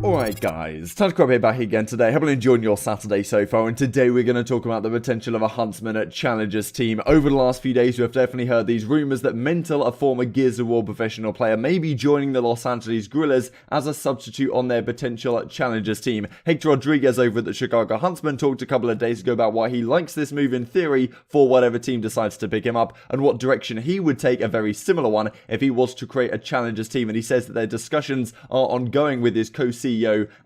Alright guys, time to grab it back again today. Hope you're enjoying your Saturday so far, and today we're going to talk about the potential of a Huntsman at Challengers team. Over the last few days we have definitely heard these rumours that Mental, a former Gears of War professional player, may be joining the Los Angeles Guerrillas as a substitute on their potential Challengers team. Hector Rodriguez over at the Chicago Huntsman talked a couple of days ago about why he likes this move in theory for whatever team decides to pick him up, and what direction he would take, a very similar one, if he was to create a Challengers team. And he says that their discussions are ongoing with his co-CEO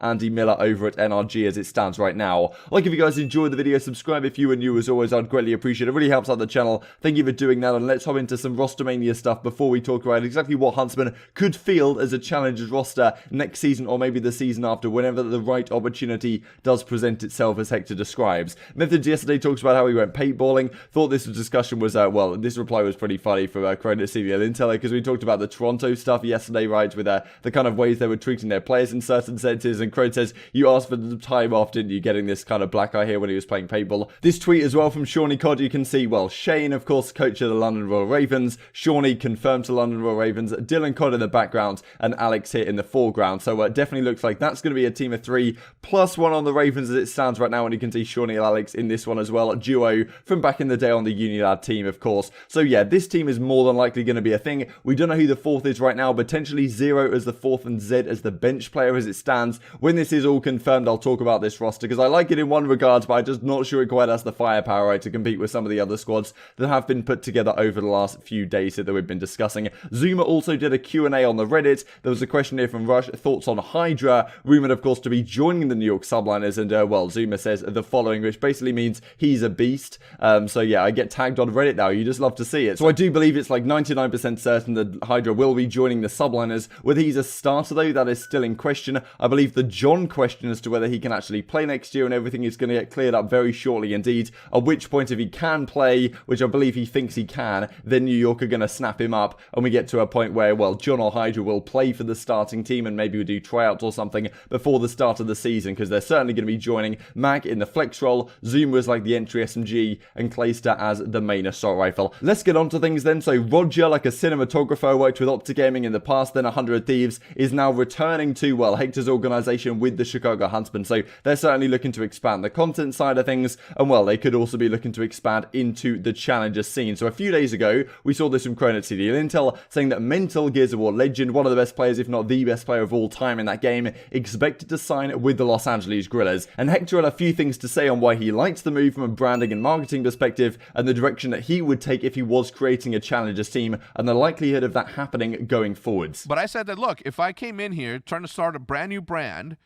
Andy Miller over at NRG as it stands right now. Like if you guys enjoyed the video, subscribe if you are new. As always, I'd greatly appreciate it. It really helps out the channel. Thank you for doing that, and let's hop into some Rostermania stuff before we talk about exactly what Huntsman could field as a Challengers roster next season, or maybe the season after, whenever the right opportunity does present itself, as Hector describes. MattG yesterday talks about how he went paintballing. Thought this discussion was, well, this reply was pretty funny for credit Xavier Castillo, because we talked about the Toronto stuff yesterday, right, with the kind of ways they were treating their players in certain senses, and Crone says, you asked for the time off, didn't you, getting this kind of black eye here when he was playing paintball. This tweet as well from Shawnee CoD, you can see, well, Shane, of course, coach of the London Royal Ravens, Shawnee confirmed to London Royal Ravens, Dylan CoD in the background, and Alex here in the foreground. So it definitely looks like that's going to be a team of 3, plus 1 on the Ravens as it stands right now, and you can see Shawnee and Alex in this one as well, a duo from back in the day on the Nieuwland team, of course. So yeah, this team is more than likely going to be a thing. We don't know who the 4th is right now, potentially Zero as the 4th and Zed as the bench player as it stands. When this is all confirmed, I'll talk about this roster, because I like it in one regard, but I'm just not sure it quite has the firepower, right, to compete with some of the other squads that have been put together over the last few days that we've been discussing. Zuma also did a Q&A on the Reddit. There was a question here from Rush, thoughts on Hydra, rumored of course to be joining the New York Subliners, and well, Zuma says the following, which basically means he's a beast. So yeah, I get tagged on Reddit now, you just love to see it. So I do believe it's like 99% certain that Hydra will be joining the Subliners. Whether he's a starter though, that is still in question. I believe the John question as to whether he can actually play next year and everything is going to get cleared up very shortly indeed, at which point if he can play, which I believe he thinks he can, then New York are going to snap him up, and we get to a point where, well, John or Hydra will play for the starting team, and maybe we'll do tryouts or something before the start of the season, because they're certainly going to be joining Mag in the flex role, Zuma as like the entry SMG, and Clayster as the main assault rifle. Let's get on to things then. So Roger, like a cinematographer, worked with OpTic Gaming in the past, then 100 Thieves, is now returning to, well, Hector's organization with the Chicago Huntsmen. So they're certainly looking to expand the content side of things, and well, they could also be looking to expand into the Challenger scene. So a few days ago, we saw this from Crone at CDL Intel, saying that Mental, Gears of War legend, one of the best players, if not the best player of all time in that game, expected to sign with the Los Angeles Guerrillas. And Hector had a few things to say on why he likes the move from a branding and marketing perspective, and the direction that he would take if he was creating a Challengers team, and the likelihood of that happening going forwards. But I said that, look, if I came in here trying to start a brand new brand,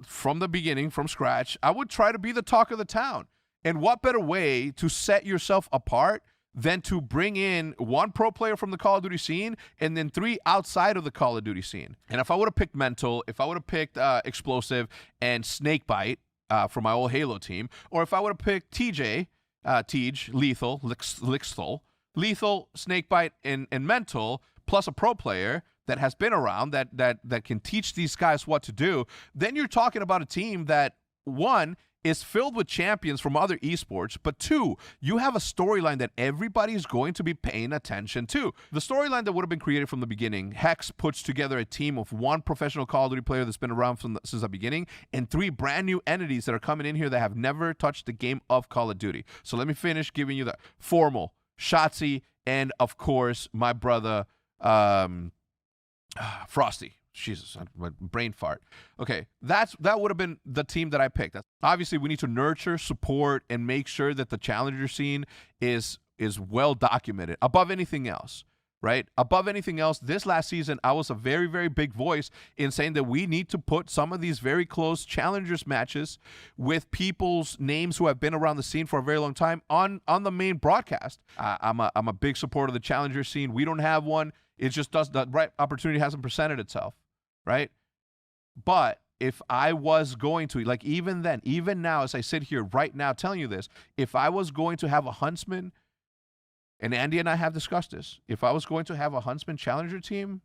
from the beginning, from scratch, I would try to be the talk of the town. And what better way to set yourself apart than to bring in 1 pro player from the Call of Duty scene and then 3 outside of the Call of Duty scene. And if I would have picked Mental, if I would have picked Explosive and Snakebite for my old Halo team, or if I would have picked TJ, Lethal, Lethal, Snakebite, and Mental, plus a pro player that has been around, that can teach these guys what to do, then you're talking about a team that, 1, is filled with champions from other esports, but 2, you have a storyline that everybody's going to be paying attention to. The storyline that would have been created from the beginning, Hex puts together a team of 1 professional Call of Duty player that's been around since the beginning, and 3 brand new entities that are coming in here that have never touched the game of Call of Duty. So let me finish giving you the Formal, Shotzi, and of course, my brother, Frosty. Jesus, my brain fart. Okay, that would have been the team that I picked. Obviously, we need to nurture, support, and make sure that the Challenger scene is well documented above anything else, right? Above anything else, this last season, I was a very, very big voice in saying that we need to put some of these very close Challengers matches with people's names who have been around the scene for a very long time on the main broadcast. I'm a big supporter of the Challenger scene. We don't have one. It just does, the right opportunity hasn't presented itself, right? But if I was going to, like, even then, even now, as I sit here right now telling you this, if I was going to have a Huntsman, and Andy and I have discussed this, if I was going to have a Huntsman Challenger team,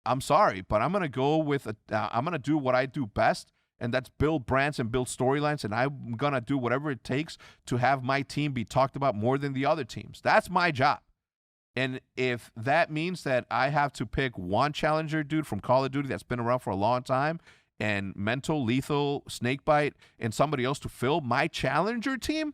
I'm sorry, but I'm going to go with, I'm going to do what I do best, and that's build brands and build storylines, and I'm going to do whatever it takes to have my team be talked about more than the other teams. That's my job. And if that means that I have to pick one challenger dude from Call of Duty that's been around for a long time, and mental, lethal, snakebite, and somebody else to fill my challenger team,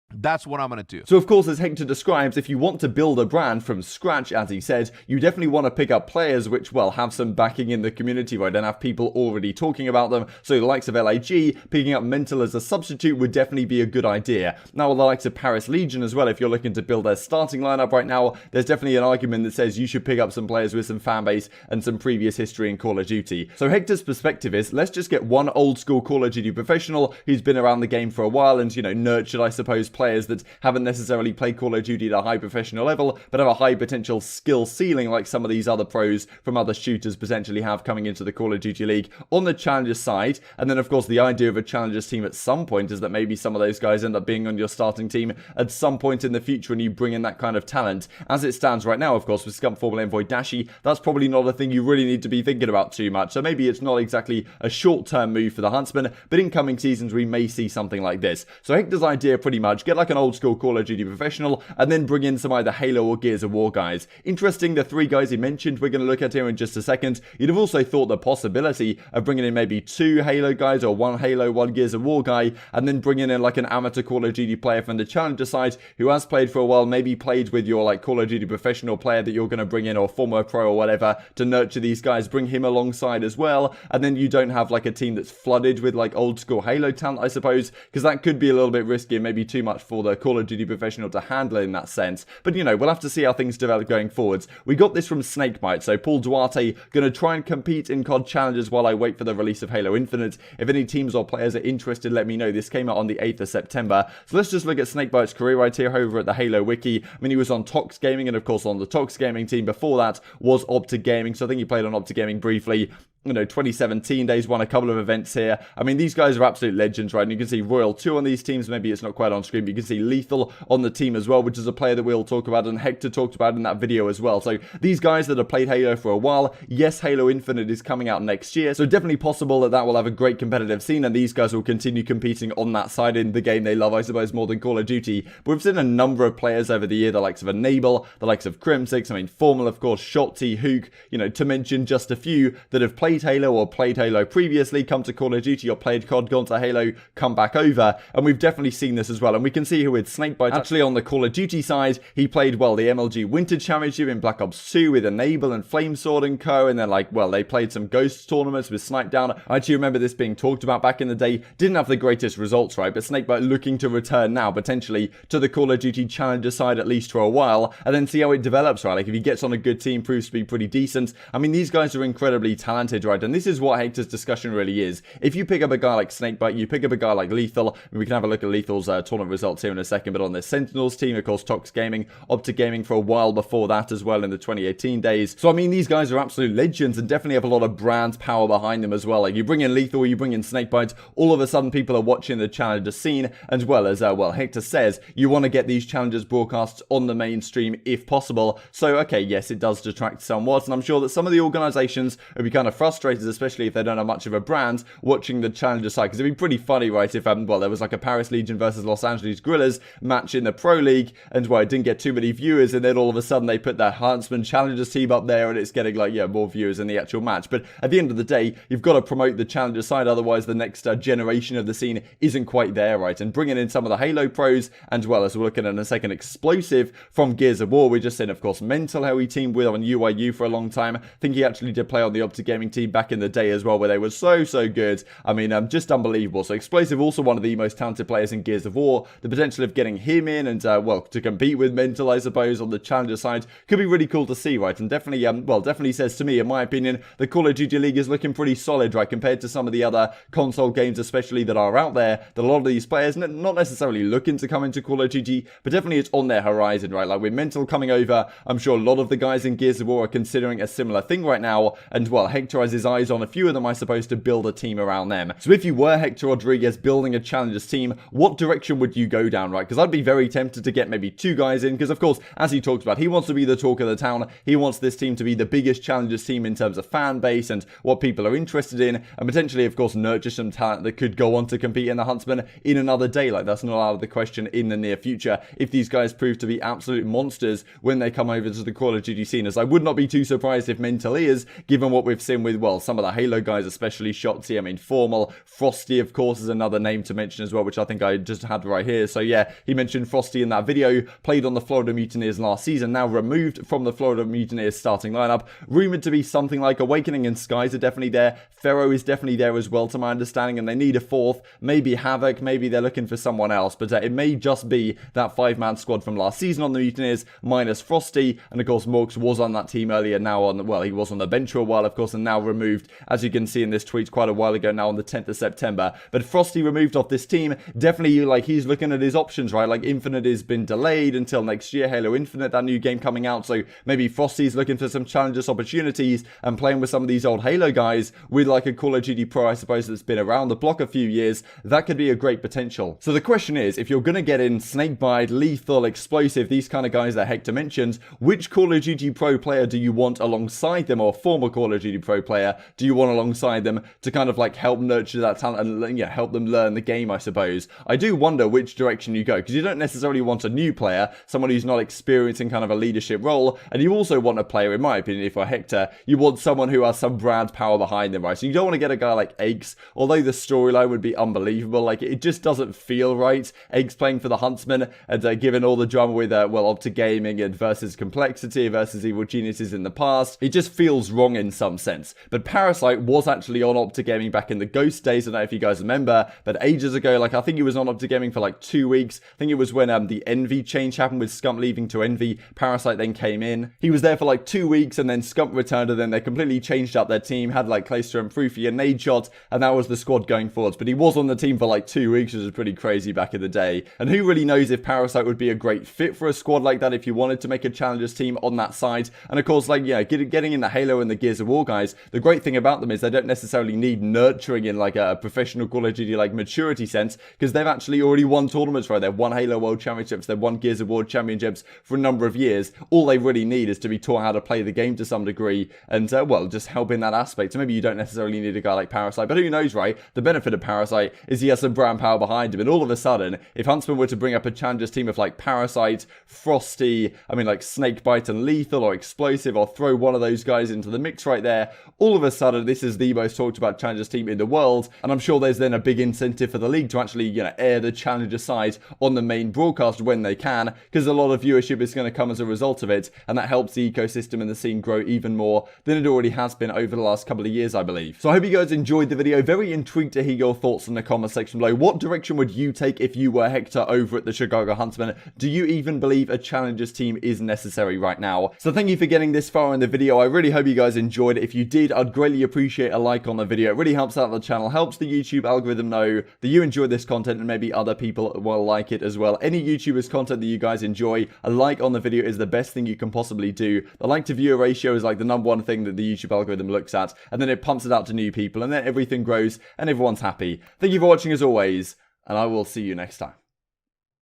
that's what I'm going to do. So of course, as Hector describes, if you want to build a brand from scratch, as he said, you definitely want to pick up players which, well, have some backing in the community, right, and have people already talking about them. So the likes of LAG, picking up Mental as a substitute would definitely be a good idea. Now, the likes of Paris Legion as well, if you're looking to build their starting lineup right now, there's definitely an argument that says you should pick up some players with some fan base and some previous history in Call of Duty. So Hector's perspective is, let's just get one old school Call of Duty professional who's been around the game for a while and, you know, nurtured, I suppose, players that haven't necessarily played Call of Duty at a high professional level, but have a high potential skill ceiling like some of these other pros from other shooters potentially have coming into the Call of Duty League on the Challengers side. And then, of course, the idea of a Challengers team at some point is that maybe some of those guys end up being on your starting team at some point in the future and you bring in that kind of talent. As it stands right now, of course, with Scump Formula Envoy Dashy, that's probably not a thing you really need to be thinking about too much. So maybe it's not exactly a short-term move for the Huntsmen, but in coming seasons we may see something like this. So Hector's idea pretty much, get like an old school Call of Duty professional and then bring in some either Halo or Gears of War guys. Interesting, the three guys he mentioned we're going to look at here in just a second. You'd have also thought the possibility of bringing in maybe two Halo guys or one Halo, one Gears of War guy, and then bringing in like an amateur Call of Duty player from the Challenger side who has played for a while, maybe played with your like Call of Duty professional player that you're going to bring in, or former pro or whatever, to nurture these guys, bring him alongside as well, and then you don't have like a team that's flooded with like old school Halo talent, I suppose, because that could be a little bit risky and maybe too much for the Call of Duty professional to handle in that sense. But you know, we'll have to see how things develop going forwards. We got this from Snakebite, so Paul Duarte going to try and compete in COD Challenges while I wait for the release of Halo Infinite. If any teams or players are interested, let me know. This came out on the 8th of September. So let's just look at Snakebite's career right here over at the Halo Wiki. I mean, he was on Tox Gaming, and of course on the Tox Gaming team before that was OpTic Gaming, so I think he played on OpTic Gaming briefly. You know, 2017 days, won a couple of events here. I mean, these guys are absolute legends, right? And you can see Royal 2 on these teams. Maybe it's not quite on screen, but you can see Lethal on the team as well, which is a player that we'll talk about, and Hector talked about in that video as well. So these guys that have played Halo for a while, yes, Halo Infinite is coming out next year, so definitely possible that that will have a great competitive scene, and these guys will continue competing on that side in the game they love, I suppose, more than Call of Duty. But we've seen a number of players over the year, the likes of Enable, the likes of Crimsix, I mean, Formal, of course, Shotty, Hook, you know, to mention just a few that have played Halo or played Halo previously, come to Call of Duty, or played COD, gone to Halo, come back over, and we've definitely seen this as well. And we can see here with Snakebite, actually on the Call of Duty side, he played, well, the MLG Winter Championship in Black Ops 2 with Enable and Flamesword and co, and then, like, well, they played some Ghost tournaments with Snipedown. I actually remember this being talked about back in the day. Didn't have the greatest results, right, but Snakebite looking to return now, potentially, to the Call of Duty Challenger side, at least for a while, and then see how it develops, right? Like, if he gets on a good team, proves to be pretty decent. I mean, these guys are incredibly talented, right, and this is what Hector's discussion really is. If you pick up a guy like Snakebite, you pick up a guy like Lethal, and we can have a look at Lethal's tournament results here in a second, but on the Sentinels team, of course, Tox Gaming, OpTic Gaming for a while before that as well in the 2018 days. So, I mean, these guys are absolute legends and definitely have a lot of brand power behind them as well. Like, you bring in Lethal, you bring in Snakebite, all of a sudden people are watching the Challenger scene, as well as, well, Hector says, you want to get these Challengers broadcasts on the mainstream if possible. So, okay, yes, it does detract somewhat, and I'm sure that some of the organizations would be kind of frustrated, especially if they don't have much of a brand, watching the Challenger side, because it'd be pretty funny, right, if, well, there was like a Paris Legion versus Los Angeles Guerrillas match in the Pro League, and, well, it didn't get too many viewers, and then all of a sudden they put that Huntsman Challengers team up there, and it's getting, like, yeah, more viewers in the actual match. But at the end of the day, you've got to promote the Challenger side, otherwise the next generation of the scene isn't quite there, right? And bringing in some of the Halo pros, and, well, as we're looking at in a second, Explosive from Gears of War. We just seen, of course, Mental, how he teamed with on UIU for a long time. I think he actually did play on the OpTic Gaming team back in the day as well, where they were so good. I mean, just unbelievable. So Explosive, also one of the most talented players in Gears of War. The potential of getting him in and, well, to compete with Mental, I suppose, on the Challenger side could be really cool to see, right? And definitely, well, definitely says to me, in my opinion, the Call of Duty League is looking pretty solid, right, compared to some of the other console games, especially, that are out there, that a lot of these players not necessarily looking to come into Call of Duty, but definitely it's on their horizon, right? Like, with Mental coming over, I'm sure a lot of the guys in Gears of War are considering a similar thing right now, and, well, Hector, guys' eyes on a few of them, I suppose, to build a team around them. So if you were Hector Rodriguez building a Challengers team, what direction would you go down, right? Because I'd be very tempted to get maybe 2 guys in, because of course, as he talks about, he wants to be the talk of the town. He wants this team to be the biggest Challengers team in terms of fan base and what people are interested in, and potentially, of course, nurture some talent that could go on to compete in the Huntsman in another day. Like, that's not out of the question in the near future if these guys prove to be absolute monsters when they come over to the Call of Duty scene. As I would not be too surprised if McNeill is, given what we've seen with, well, some of the Halo guys, especially Shotzi. I mean, Formal, Frosty, of course, is another name to mention as well, which I think I just had right here. So yeah, he mentioned Frosty in that video, played on the Florida Mutineers last season, now removed from the Florida Mutineers starting lineup, rumored to be something like Awakening and Skies are definitely there. Pharaoh is definitely there as well, to my understanding, and they need a 4th, maybe Havoc, maybe they're looking for someone else, but it may just be that 5-man squad from last season on the Mutineers, minus Frosty, and of course Morks was on that team earlier, now on, well, he was on the bench for a while, of course, and now removed, as you can see in this tweet quite a while ago, now on the 10th of September, but Frosty removed off this team, definitely, like, he's looking at his options, right? Like, Infinite has been delayed until next year, Halo Infinite, that new game coming out, so maybe Frosty's looking for some Challengers opportunities and playing with some of these old Halo guys with like a Call of Duty Pro, I suppose, that's been around the block a few years. That could be a great potential. So the question is, if you're going to get in Snakebite, Lethal, Explosive, these kind of guys that Hector mentions, which Call of Duty Pro player do you want alongside them, or former Call of Duty Pro player do you want alongside them to kind of like help nurture that talent and, yeah, help them learn the game, I suppose. I do wonder which direction you go, because you don't necessarily want a new player, someone who's not experienced in kind of a leadership role, and you also want a player, in my opinion, if you're Hector, you want someone who has some brand power behind them, right? So you don't want to get a guy like Eggs, although the storyline would be unbelievable. Like, it just doesn't feel right. Eggs playing for the Huntsman, and given all the drama with, well, OpTic Gaming and versus Complexity versus Evil Geniuses in the past, it just feels wrong in some sense. But Parasite was actually on OpTic Gaming back in the Ghost days. I don't know if you guys remember, but ages ago, like, I think he was on OpTic Gaming for like 2 weeks. I think it was when the Envy change happened with Scump leaving to Envy. Parasite then came in. He was there for like 2 weeks, and then Scump returned, and then they completely changed up their team, had like Clayster and Proofy and Nade Shot, and that was the squad going forwards. But he was on the team for like 2 weeks, which was pretty crazy back in the day. And who really knows if Parasite would be a great fit for a squad like that if you wanted to make a Challengers team on that side. And of course, like, yeah, getting in the Halo and the Gears of War guys, the great thing about them is they don't necessarily need nurturing in like a professional Call of Duty like maturity sense, because they've actually already won tournaments, right? They've won Halo World Championships, they've won Gears of War Championships for a number of years. All they really need is to be taught how to play the game to some degree, and well, just help in that aspect. So maybe you don't necessarily need a guy like Parasite, but who knows, right? The benefit of Parasite is he has some brand power behind him, and all of a sudden, if Huntsman were to bring up a Challengers team of like Parasite, Frosty, I mean like Snakebite and Lethal or Explosive, or throw one of those guys into the mix right there, all of a sudden this is the most talked about Challengers team in the world, and I'm sure there's then a big incentive for the league to actually, you know, air the Challenger side on the main broadcast when they can, because a lot of viewership is going to come as a result of it, and that helps the ecosystem and the scene grow even more than it already has been over the last couple of years, I believe. So I hope you guys enjoyed the video. Very intrigued to hear your thoughts in the comment section below. What direction would you take if you were Hector over at the Chicago Huntsmen? Do you even believe a Challengers team is necessary right now? So thank you for getting this far in the video. I really hope you guys enjoyed it. If you did, I'd greatly appreciate a like on the video. It really helps out the channel, helps the YouTube algorithm know that you enjoy this content, and maybe other people will like it as well. Any YouTubers content that you guys enjoy, a like on the video is the best thing you can possibly do. The like to viewer ratio is like the #1 thing that the YouTube algorithm looks at, and then it pumps it out to new people, and then everything grows and everyone's happy. Thank you for watching as always, and I will see you next time.